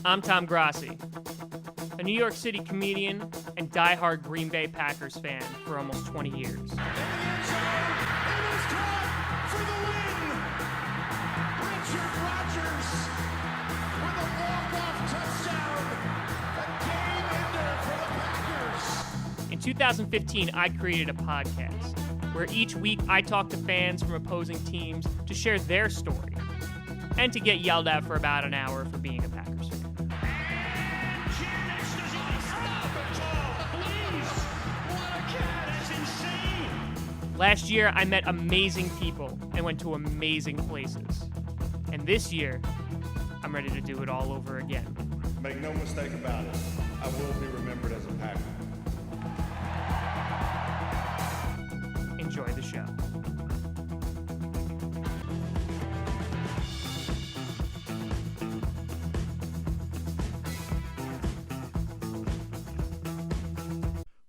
I'm Tom Grossi, a New York City comedian and diehard Green Bay Packers fan for almost 20 years. It is caught for the win. Richard Rodgers with a walk-off touchdown. A game ender for the Packers. In 2015, I created a podcast where each week I talk to fans from opposing teams to share their story and to get yelled at for about an hour for being a Packers fan. Last year, I met amazing people and went to amazing places. And this year, I'm ready to do it all over again. Make no mistake about it, I will be remembered as a Packer. Enjoy the show.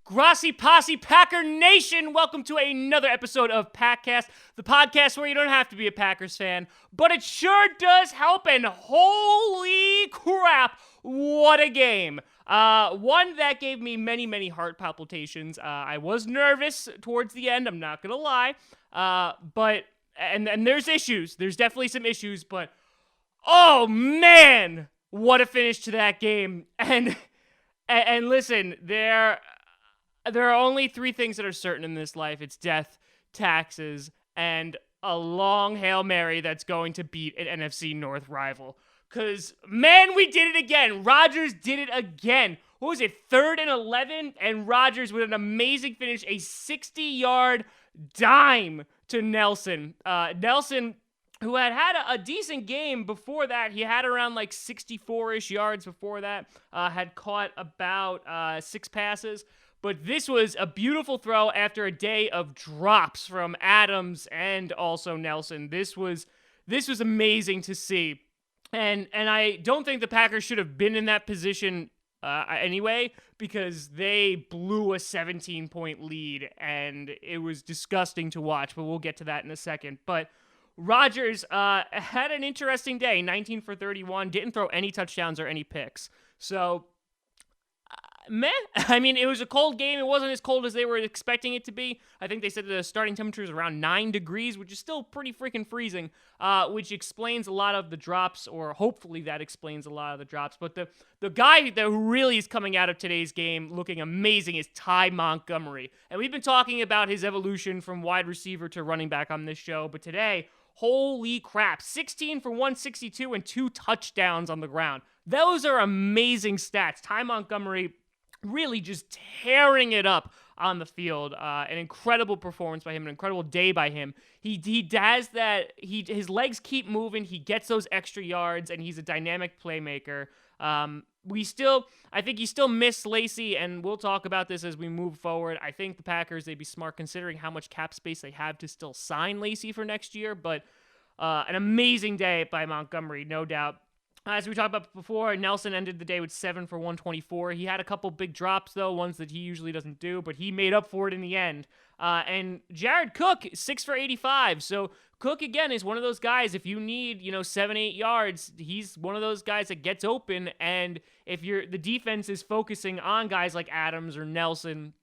Grossi Posse Packer Nation, welcome to another episode of Packast, the podcast where you don't have to be a Packers fan, but it sure does help, and holy crap, what a game. One that gave me many heart palpitations. I was nervous towards the end, I'm not gonna lie, but there's issues, there's definitely some issues, but oh man, what a finish to that game. And listen, there are only three things that are certain in this life. It's death, taxes, and a long Hail Mary that's going to beat an NFC North rival. Because, man, we did it again. Rodgers did it again. What was it, 3rd and 11? And Rodgers with an amazing finish, a 60-yard dime to Nelson. Nelson, who had a decent game before that. He had around like 64-ish yards before that. Had caught about 6 passes. But this was a beautiful throw after a day of drops from Adams and also Nelson. This was amazing to see. And I don't think the Packers should have been in that position anyway, because they blew a 17-point lead, and it was disgusting to watch, but we'll get to that in a second. But Rodgers had an interesting day, 19 for 31, didn't throw any touchdowns or any picks. So meh. I mean, it was a cold game. It wasn't as cold as they were expecting it to be. I think they said the starting temperature is around 9 degrees, which is still pretty freaking freezing, which explains a lot of the drops, or hopefully that explains a lot of the drops. But the guy that really is coming out of today's game looking amazing is Ty Montgomery. And we've been talking about his evolution from wide receiver to running back on this show, but today, holy crap, 16 for 162 and 2 touchdowns on the ground. Those are amazing stats. Ty Montgomery really just tearing it up on the field. An incredible performance by him, an incredible day by him. He does that. His legs keep moving. He gets those extra yards, and he's a dynamic playmaker. I think you still miss Lacy, and we'll talk about this as we move forward. I think the Packers, they'd be smart considering how much cap space they have to still sign Lacy for next year, but an amazing day by Montgomery, no doubt. As we talked about before, Nelson ended the day with 7 for 124. He had a couple big drops, though, ones that he usually doesn't do, but he made up for it in the end. And Jared Cook, 6 for 85. So Cook, again, is one of those guys, if you need, 7, 8 yards, he's one of those guys that gets open, and if the defense is focusing on guys like Adams or Nelson,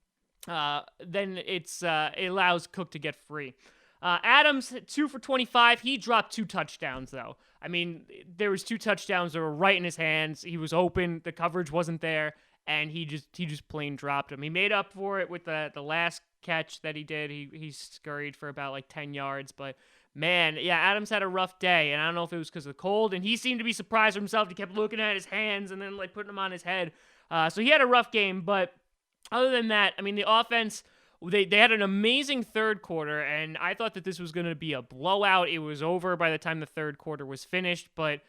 then it allows Cook to get free. Adams, 2 for 25. He dropped 2 touchdowns, though. I mean, there was 2 touchdowns that were right in his hands. He was open. The coverage wasn't there, and he just plain dropped him. He made up for it with the last catch that he did. He scurried for about like 10 yards, but man, yeah, Adams had a rough day, and I don't know if it was because of the cold, and he seemed to be surprised for himself. He kept looking at his hands and then like putting them on his head. So he had a rough game, but other than that, I mean, the offense, They had an amazing third quarter, and I thought that this was going to be a blowout. It was over by the time the third quarter was finished, but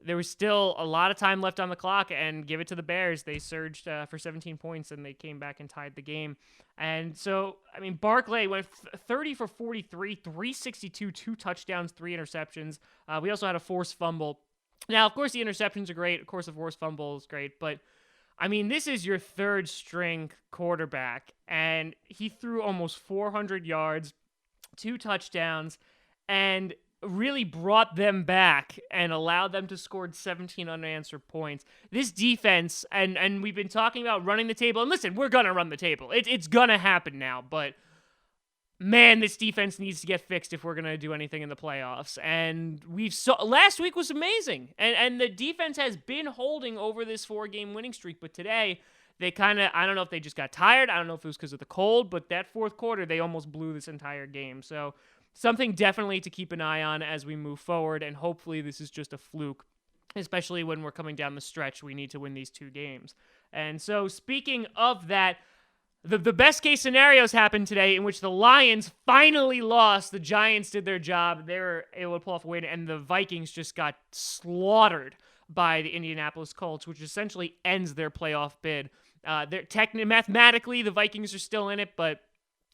there was still a lot of time left on the clock, and give it to the Bears. They surged for 17 points, and they came back and tied the game. And so, I mean, Barkley went 30 for 43, 362, 2 touchdowns, 3 interceptions. We also had a forced fumble. Now, of course, the interceptions are great. Of course, the forced fumble is great, but I mean, this is your third string quarterback, and he threw almost 400 yards, 2 touchdowns, and really brought them back and allowed them to score 17 unanswered points. This defense, and we've been talking about running the table, and listen, we're going to run the table. It's going to happen now, but man, this defense needs to get fixed if we're going to do anything in the playoffs. And last week was amazing, and the defense has been holding over this 4-game winning streak, but today they I don't know if they just got tired. I don't know if it was because of the cold, but that fourth quarter, they almost blew this entire game. So something definitely to keep an eye on as we move forward, and hopefully this is just a fluke, especially when we're coming down the stretch. We need to win these 2 games. And so speaking of that, the best case scenarios happened today in which the Lions finally lost. The Giants did their job. They were able to pull off a win, and the Vikings just got slaughtered by the Indianapolis Colts, which essentially ends their playoff bid. Mathematically, the Vikings are still in it, but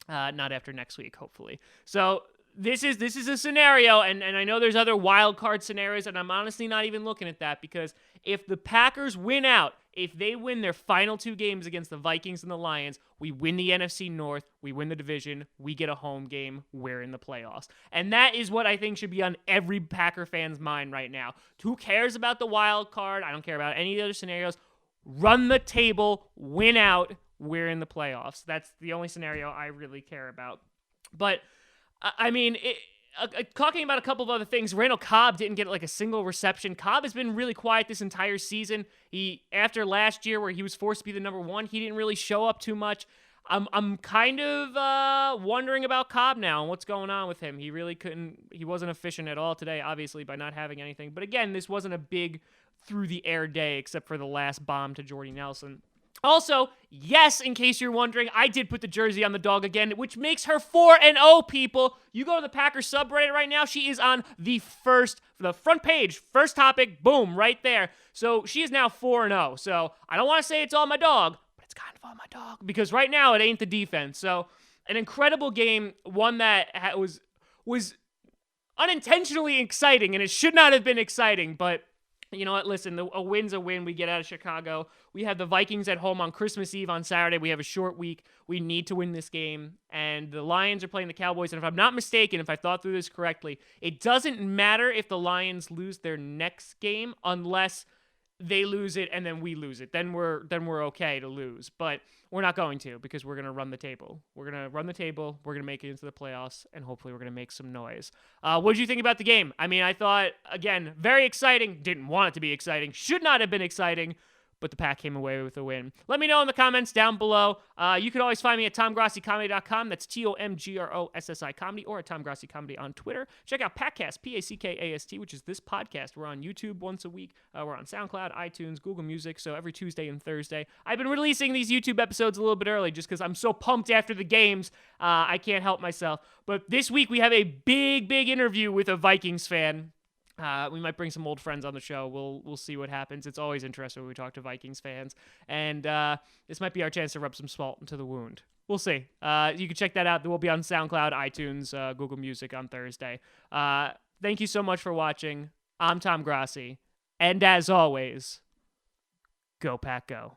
not after next week, hopefully. So this is a scenario, and I know there's other wild card scenarios, and I'm honestly not even looking at that, because if the Packers win out, if they win their final 2 games against the Vikings and the Lions, we win the NFC North, we win the division, we get a home game, we're in the playoffs. And that is what I think should be on every Packer fan's mind right now. Who cares about the wild card? I don't care about any other scenarios. Run the table, win out, we're in the playoffs. That's the only scenario I really care about. But I mean, talking about a couple of other things, Randall Cobb didn't get like a single reception. Cobb has been really quiet this entire season. After last year where he was forced to be the number 1, he didn't really show up too much. I'm kind of wondering about Cobb now and what's going on with him. He wasn't efficient at all today, obviously, by not having anything. But again, this wasn't a big through-the-air day except for the last bomb to Jordy Nelson. Also, yes, in case you're wondering, I did put the jersey on the dog again, which makes her 4-0, people. You go to the Packers subreddit right now, she is on the front page, first topic, boom, right there. So she is now 4-0. So I don't want to say it's all my dog, but it's kind of all my dog, because right now it ain't the defense. So an incredible game, one that was unintentionally exciting, and it should not have been exciting, but you know what? Listen, a win's a win. We get out of Chicago. We have the Vikings at home on Christmas Eve on Saturday. We have a short week. We need to win this game. And the Lions are playing the Cowboys. And if I'm not mistaken, if I thought through this correctly, it doesn't matter if the Lions lose their next game unless they lose it and then we lose it. Then we're okay to lose. But we're not going to, because we're going to run the table. We're going to run the table. We're going to make it into the playoffs, and hopefully we're going to make some noise. What did you think about the game? I mean, I thought, again, very exciting. Didn't want it to be exciting. Should not have been exciting, but the Pack came away with a win. Let me know in the comments down below. You can always find me at TomGrossiComedy.com. That's TomGrossi Comedy, or at Tom Grossi Comedy on Twitter. Check out Packast, Packast, which is this podcast. We're on YouTube once a week. We're on SoundCloud, iTunes, Google Music, so every Tuesday and Thursday. I've been releasing these YouTube episodes a little bit early just because I'm so pumped after the games. I can't help myself. But this week we have a big interview with a Vikings fan. We might bring some old friends on the show. We'll see what happens. It's always interesting when we talk to Vikings fans. And this might be our chance to rub some salt into the wound. We'll see. You can check that out. We'll be on SoundCloud, iTunes, Google Music on Thursday. Thank you so much for watching. I'm Tom Grossi. And as always, go Pack Go.